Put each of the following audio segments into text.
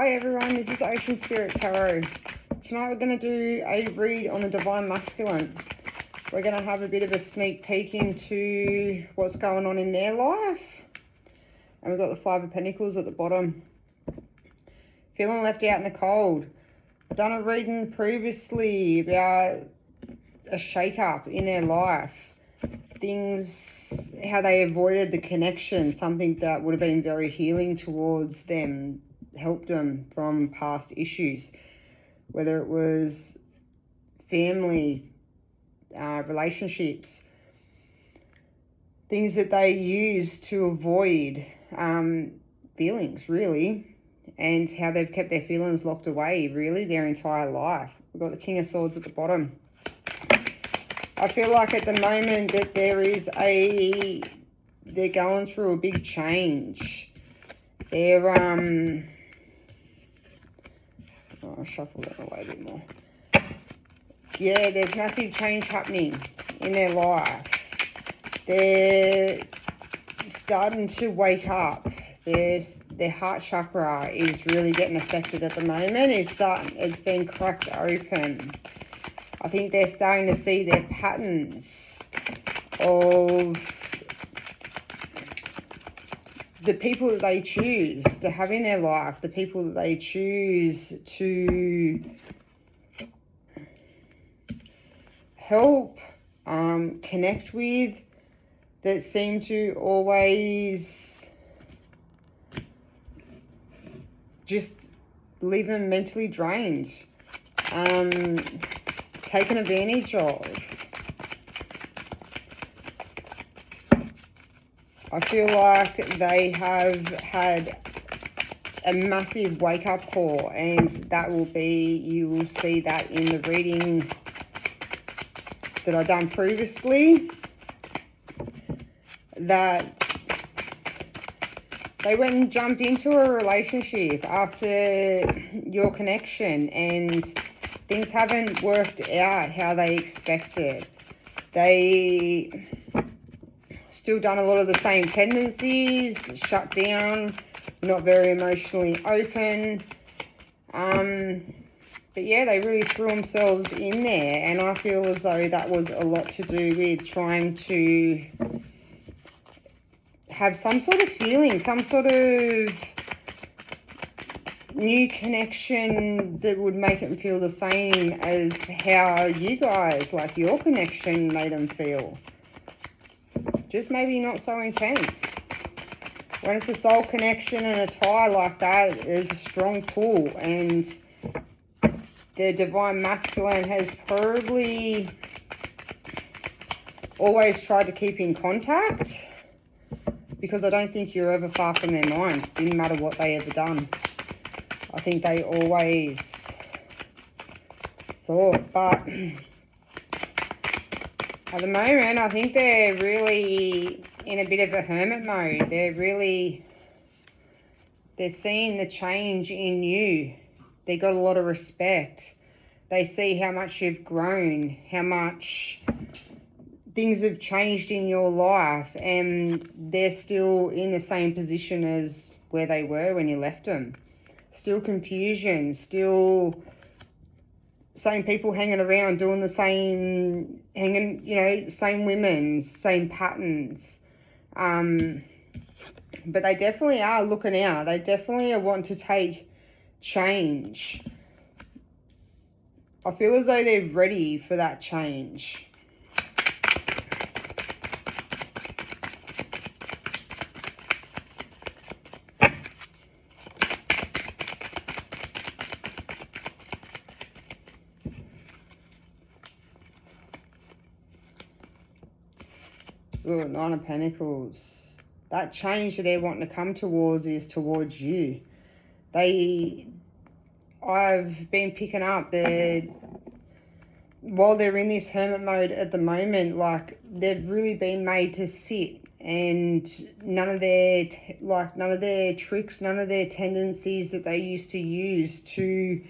Hi everyone, this is Ocean Spirit Tarot. Tonight we're going to do a read on the Divine Masculine. We're going to have a bit of a sneak peek into what's going on in their life. And we've got the Five of Pentacles at the bottom. Feeling left out in the cold. I've done a reading previously about a shake-up in their life. Things, how they avoided the connection, something that would have been very healing towards them, helped them from past issues, whether it was family, relationships, things that they used to avoid feelings, really, and how they've kept their feelings locked away, really, their entire life. We've got the King of Swords at the bottom. I feel like at the moment that they're going through a big change. They're, I'll shuffle that away a bit more. Yeah, there's massive change happening in their life. They're starting to wake up. Their heart chakra is really getting affected at the moment. It's been cracked open. I think they're starting to see their patterns of the people that they choose to have in their life, the people that they choose to help, connect with, that seem to always just leave them mentally drained, taken advantage of. I feel like they have had a massive wake-up call, and that will be, you will see that in the reading that I've done previously, that they went and jumped into a relationship after your connection and things haven't worked out how they expected. They still done a lot of the same tendencies, shut down, not very emotionally open. But yeah, they really threw themselves in there, and I feel as though that was a lot to do with trying to have some sort of feeling, some sort of new connection that would make them feel the same as how you guys, like your connection, made them feel. Just maybe not so intense. When it's a soul connection and a tie like that, there's a strong pull, and the Divine Masculine has probably always tried to keep in contact, because I don't think you're ever far from their minds. Didn't matter what they ever done. I think they always thought, but at the moment, I think they're really in a bit of a hermit mode. They're seeing the change in you. They got a lot of respect. They see how much you've grown, how much things have changed in your life, and they're still in the same position as where they were when you left them. Still confusion, still same people hanging around doing the same, same women, same patterns. But they definitely are looking out. They definitely want to take change. I feel as though they're ready for that change. Ooh, Nine of Pentacles. That change that they're wanting to come towards is towards you. I've been picking up while they're in this hermit mode at the moment, like they've really been made to sit, and none of their tricks, none of their tendencies that they used to use to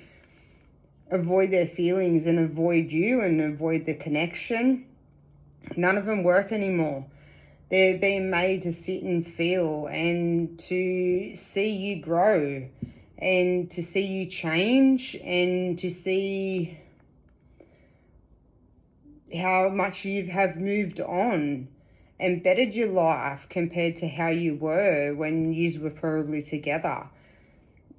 avoid their feelings and avoid you and avoid the connection, none of them work anymore. They're being made to sit and feel and to see you grow and to see you change and to see how much you have moved on and bettered your life compared to how you were when you were probably together.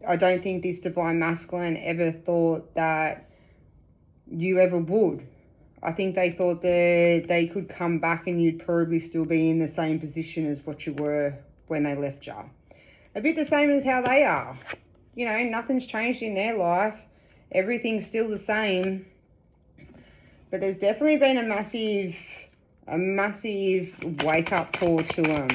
I don't think this divine masculine ever thought that you ever would. I think they thought that they could come back and you'd probably still be in the same position as what you were when they left you. A bit the same as how they are. You know, nothing's changed in their life. Everything's still the same. But there's definitely been a massive wake-up call to them.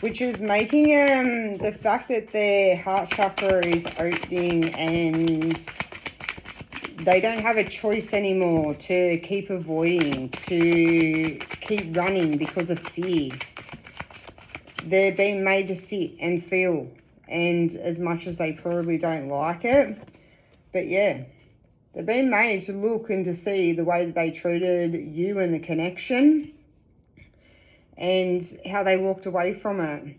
Which is making the fact that their heart chakra is opening and they don't have a choice anymore to keep avoiding, to keep running because of fear. They're being made to sit and feel, and as much as they probably don't like it, but yeah, they're being made to look and to see the way that they treated you and the connection and how they walked away from it.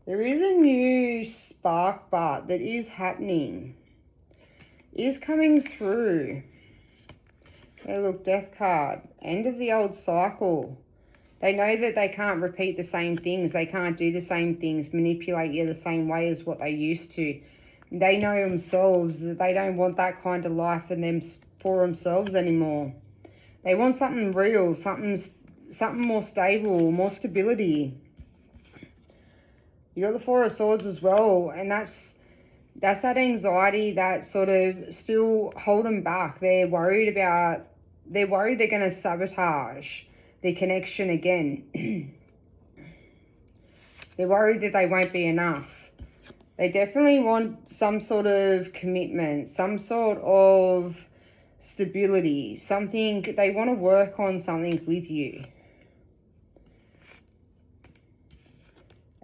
There is a new spark but that is happening, is coming through. Hey, look, death card, end of the old cycle. They know that they can't repeat the same things. They can't do the same things, manipulate you the same way as what they used to. They know themselves that they don't want that kind of life for themselves anymore. They want something real, something more stable, more stability. You got the Four of Swords as well, and that's that anxiety that sort of still hold them back. They're worried they're going to sabotage their connection again. They're worried that they won't be enough. They definitely want some sort of commitment, some sort of stability, something. They want to work on something with you.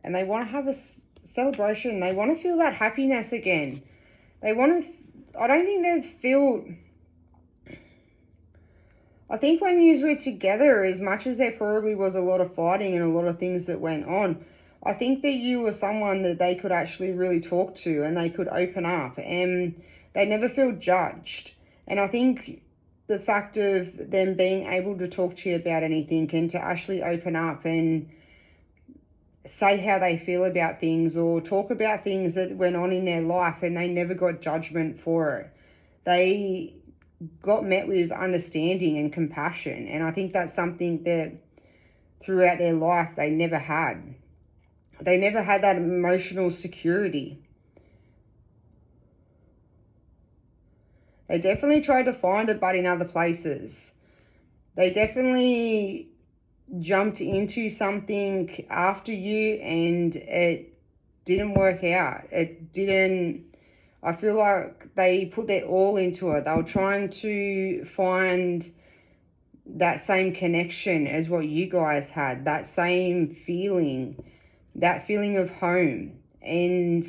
And they want to have a celebration. They want to feel that happiness again. They want to, I don't think they've felt, I think when you were together, as much as there probably was a lot of fighting and a lot of things that went on, I think that you were someone that they could actually really talk to and they could open up and they never feel judged. And I think the fact of them being able to talk to you about anything and to actually open up and say how they feel about things or talk about things that went on in their life and they never got judgment for it. They got met with understanding and compassion, and I think that's something that throughout their life they never had. They never had that emotional security. They definitely tried to find it, but in other places. They definitely jumped into something after you and it didn't work out. It didn't, I feel like they put their all into it. They were trying to find that same connection as what you guys had, that same feeling, that feeling of home. And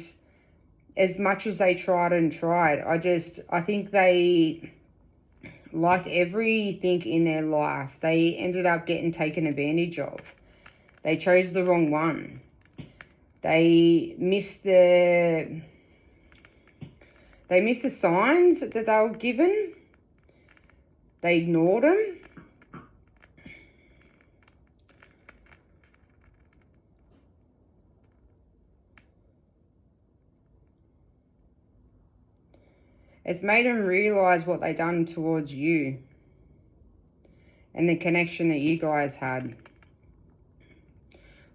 as much as they tried and tried, I think they, like everything in their life, they ended up getting taken advantage of. They chose the wrong one. They missed the signs that they were given. They ignored them. It's made them realise what they done towards you and the connection that you guys had.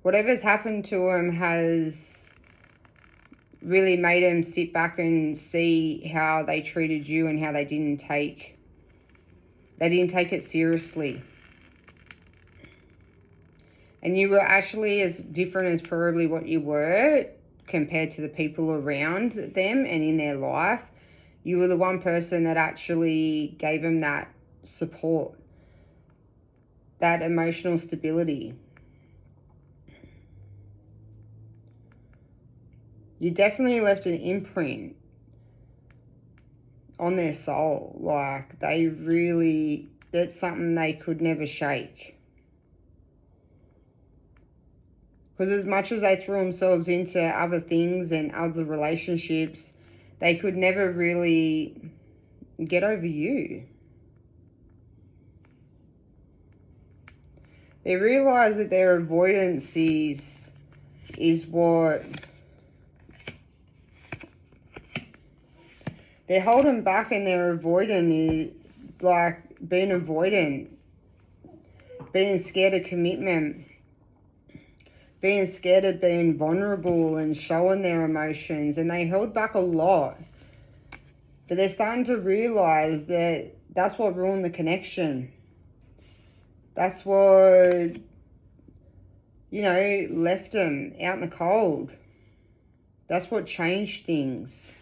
Whatever's happened to them has really made them sit back and see how they treated you and how they didn't take it seriously. And you were actually as different as probably what you were compared to the people around them and in their life. You were the one person that actually gave them that support, that emotional stability. You definitely left an imprint on their soul. Like, they really, that's something they could never shake. Because as much as they threw themselves into other things and other relationships, they could never really get over you. They realise that their avoidance is what they're holding back, and they're avoiding is like being avoidant, being scared of commitment, being scared of being vulnerable and showing their emotions, and they held back a lot. But they're starting to realise that that's what ruined the connection. That's what, you know, left them out in the cold. That's what changed things.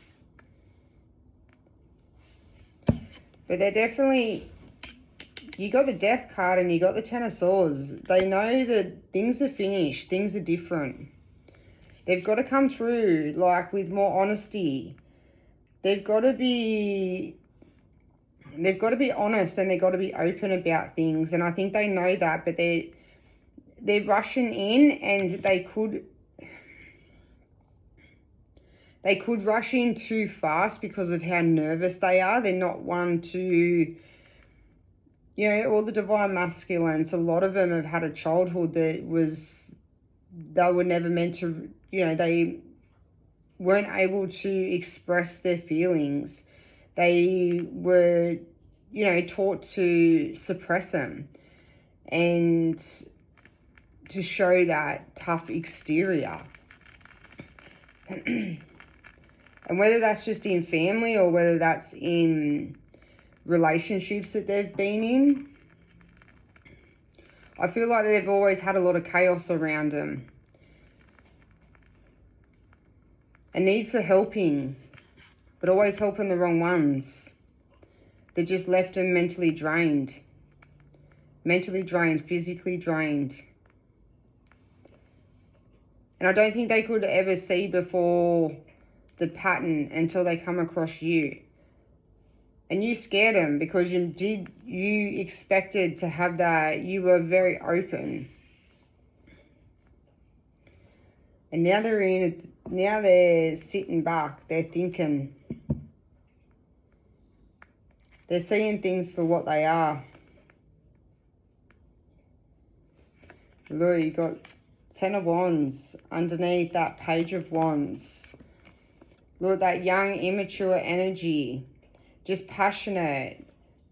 But they're definitely, you got the Death card and you got the Ten of Swords. They know that things are finished, things are different. They've got to come through, like, with more honesty. They've got to be honest, and they've got to be open about things. And I think they know that, but they're rushing in, and they could rush in too fast because of how nervous they are. They're not one to, you know, all the divine masculines, a lot of them have had a childhood that they were never meant to, you know, they weren't able to express their feelings. They were, you know, taught to suppress them and to show that tough exterior. And whether that's just in family or whether that's in relationships that they've been in, I feel like they've always had a lot of chaos around them. A need for helping, but always helping the wrong ones. They just left them mentally drained. Mentally drained, physically drained. And I don't think they could ever see before the pattern until they come across you. And you scared them because you expected to have that. You were very open. And now they're sitting back, they're thinking. They're seeing things for what they are. Look, you got Ten of Wands underneath that Page of Wands. Look, that young, immature energy. Just passionate.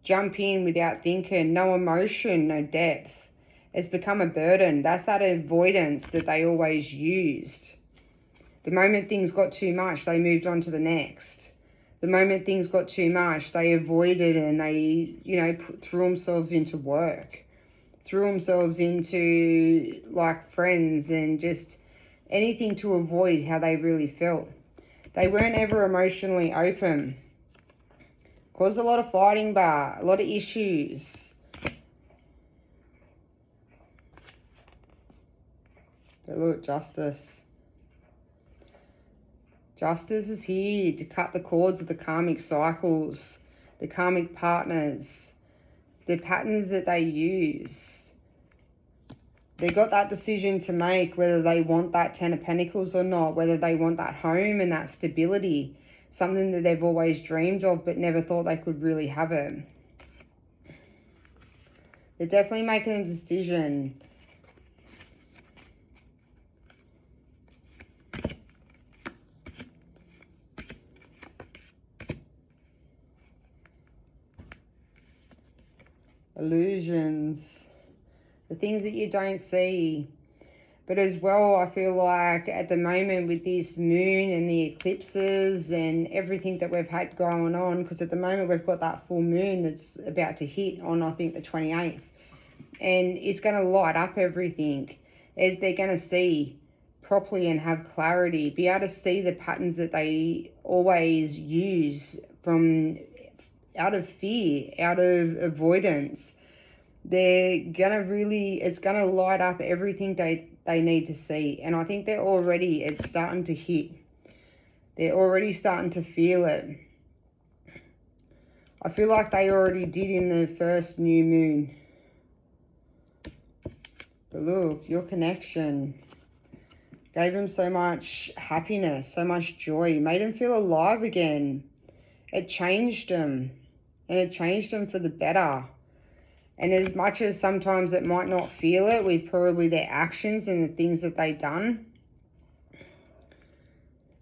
Jump in without thinking. No emotion, no depth. It's become a burden. That's that avoidance that they always used. The moment things got too much, they moved on to the next. The moment things got too much, they avoided, and they, you know, threw themselves into work. Threw themselves into, like, friends and just anything to avoid how they really felt. They weren't ever emotionally open. Caused a lot of fighting a lot of issues. But look, Justice. Justice is here to cut the cords of the karmic cycles, the karmic partners, the patterns that they use. They got that decision to make, whether they want that Ten of Pentacles or not, whether they want that home and that stability, something that they've always dreamed of but never thought they could really have it. They're definitely making a decision. Illusions, the things that you don't see. But as well, I feel like at the moment with this moon and the eclipses and everything that we've had going on, because at the moment we've got that full moon that's about to hit on, I think, the 28th. And it's going to light up everything. They're going to see properly and have clarity, be able to see the patterns that they always use from out of fear, out of avoidance. They're gonna really, it's gonna light up everything they need to see. And I think it's starting to hit. They're already starting to feel it. I feel like they already did in the first new moon. But look, your connection gave them so much happiness, so much joy, made them feel alive again. It changed them, and it changed them for the better. And as much as sometimes it might not feel it with probably their actions and the things that they've done,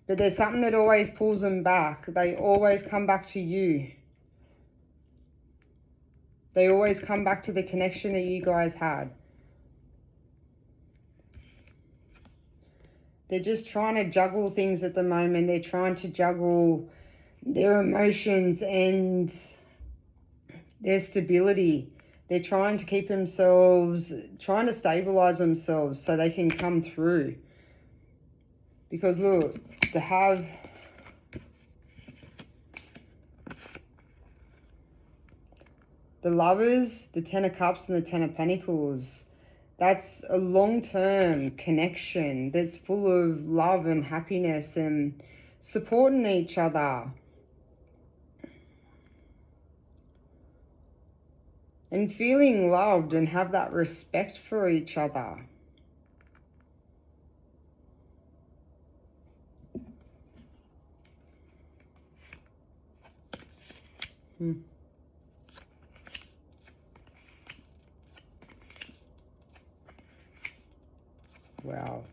but there's something that always pulls them back. They always come back to you. They always come back to the connection that you guys had. They're just trying to juggle things at the moment. They're trying to juggle their emotions and their stability. They're trying to keep themselves, trying to stabilize themselves so they can come through. Because look, to have the Lovers, the Ten of Cups and the Ten of Pentacles, that's a long-term connection that's full of love and happiness and supporting each other. And feeling loved and have that respect for each other. Wow.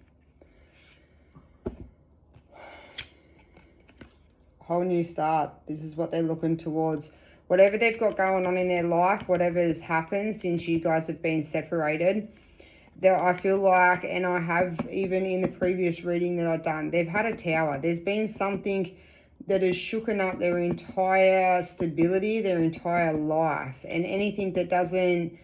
Whole new start. This is what they're looking towards. Whatever they've got going on in their life, whatever has happened since you guys have been separated, there, I feel like, and I have even in the previous reading that I've done, they've had a tower. There's been something that has shooken up their entire stability, their entire life, and anything that doesn't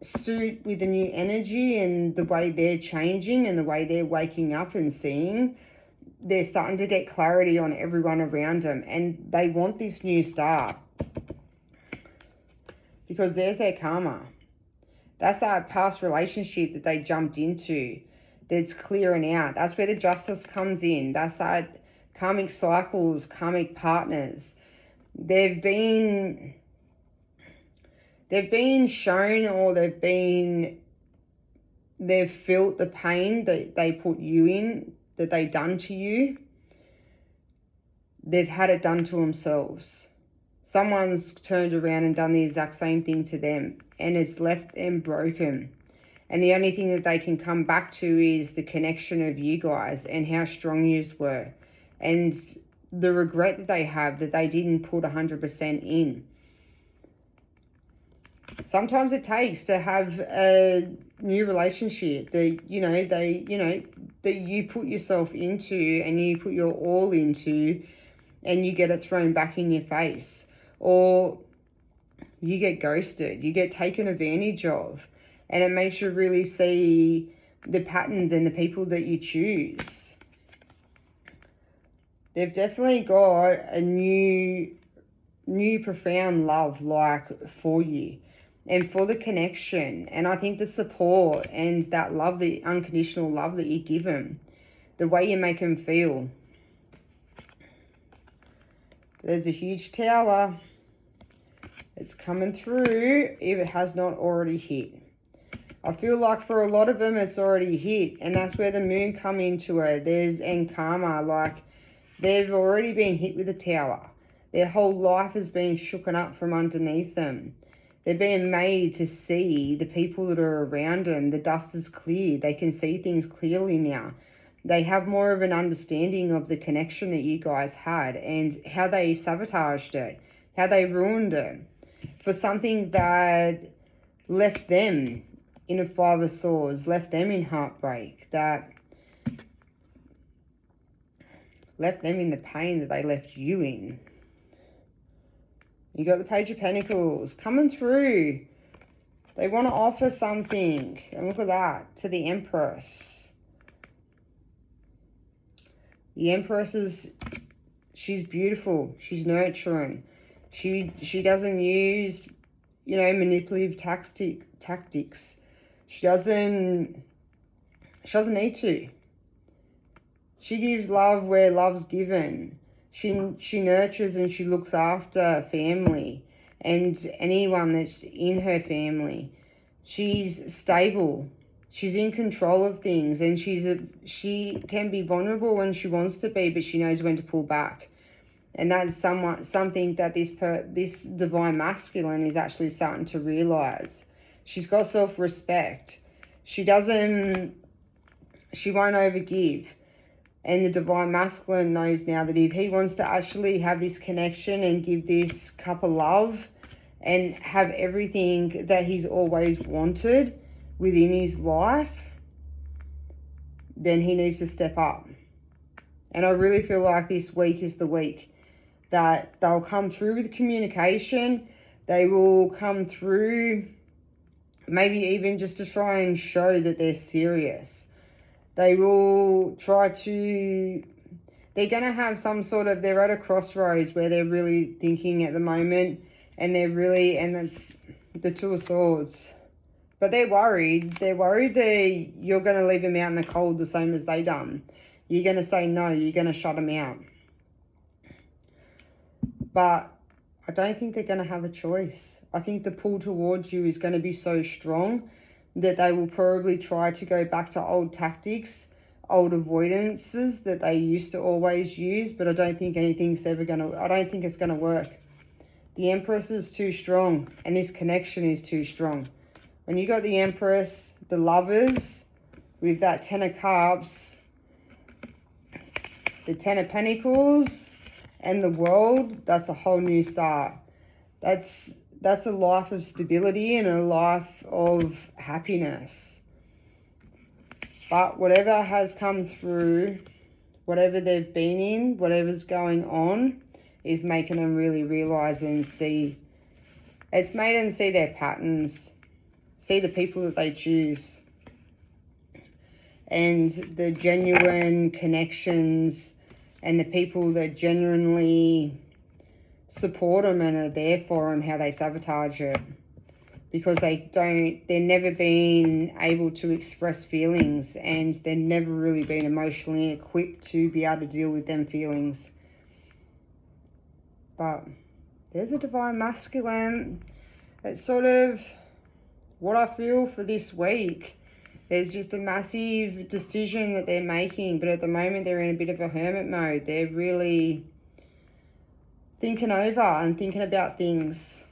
suit with the new energy and the way they're changing and the way they're waking up and seeing, they're starting to get clarity on everyone around them, and they want this new start because there's their karma. That's that past relationship that they jumped into that's clearing out. That's where the justice comes in. That's that karmic cycles, karmic partners. They've been shown, or they've felt the pain that they put you in, that they done to you. They've had it done to themselves. Someone's turned around and done the exact same thing to them, and it's left them broken. And the only thing that they can come back to is the connection of you guys and how strong you were, and the regret that they have that they didn't put 100% in. Sometimes it takes to have a new relationship that, that you put yourself into and you put your all into, and you get it thrown back in your face, or you get ghosted, you get taken advantage of, and it makes you really see the patterns and the people that you choose. They've definitely got a new profound love for you and for the connection. And I think the support and that love, the unconditional love that you give them, the way you make them feel. There's a huge tower. It's coming through if it has not already hit. I feel like for a lot of them it's already hit, and that's where the moon come into it. And karma, like they've already been hit with a tower. Their whole life has been shooken up from underneath them. They're being made to see the people that are around them. The dust is cleared. They can see things clearly now. They have more of an understanding of the connection that you guys had and how they sabotaged it, how they ruined it for something that left them in a Five of Swords, left them in heartbreak, that left them in the pain that they left you in. You got the Page of Pentacles coming through. They want to offer something. And look at that, to the Empress. The Empress she's beautiful. She's nurturing. She doesn't use, manipulative tactics. She doesn't need to. She gives love where love's given. She nurtures and she looks after family and anyone that's in her family. She's stable. She's in control of things, and she can be vulnerable when she wants to be, but she knows when to pull back. And that's something that this divine masculine is actually starting to realize. She's got self-respect. She won't overgive. And the divine masculine knows now that if he wants to actually have this connection and give this cup of love and have everything that he's always wanted within his life, then he needs to step up. And I really feel like this week is the week that they'll come through with communication. They will come through maybe even just to try and show that they're serious. They will try to, they're going to have they're at a crossroads where they're really thinking at the moment, and that's the Two of Swords. But they're worried. They're worried that you're going to leave them out in the cold the same as they done. You're going to say no, you're going to shut them out. But I don't think they're going to have a choice. I think the pull towards you is going to be so strong that they will probably try to go back to old tactics, old avoidances that they used to always use, but I don't think I don't think it's going to work. The Empress is too strong, and this connection is too strong. When you got the Empress, the Lovers, with that Ten of Cups, the Ten of Pentacles, and the World, that's a whole new start. That's a life of stability and a life of happiness. But whatever has come through, whatever they've been in, whatever's going on, is making them really realise and see. It's made them see their patterns, see the people that they choose, and the genuine connections and the people that genuinely support them and are there for them, how they sabotage it. Because they've never been able to express feelings, and they've never really been emotionally equipped to be able to deal with them feelings. But there's a divine masculine. It's sort of what I feel for this week. There's just a massive decision that they're making, but at the moment they're in a bit of a hermit mode. They're really thinking over and thinking about things.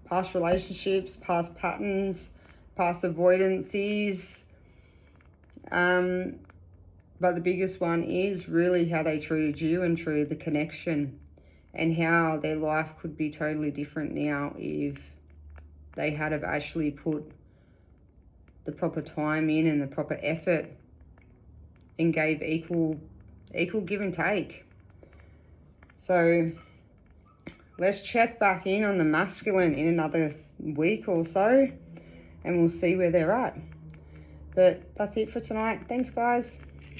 Past relationships, past patterns, past avoidances. But the biggest one is really how they treated you and treated the connection, and how their life could be totally different now if they had have actually put the proper time in and the proper effort and gave equal give and take. So let's check back in on the masculine in another week or so, and we'll see where they're at. But that's it for tonight. Thanks, guys.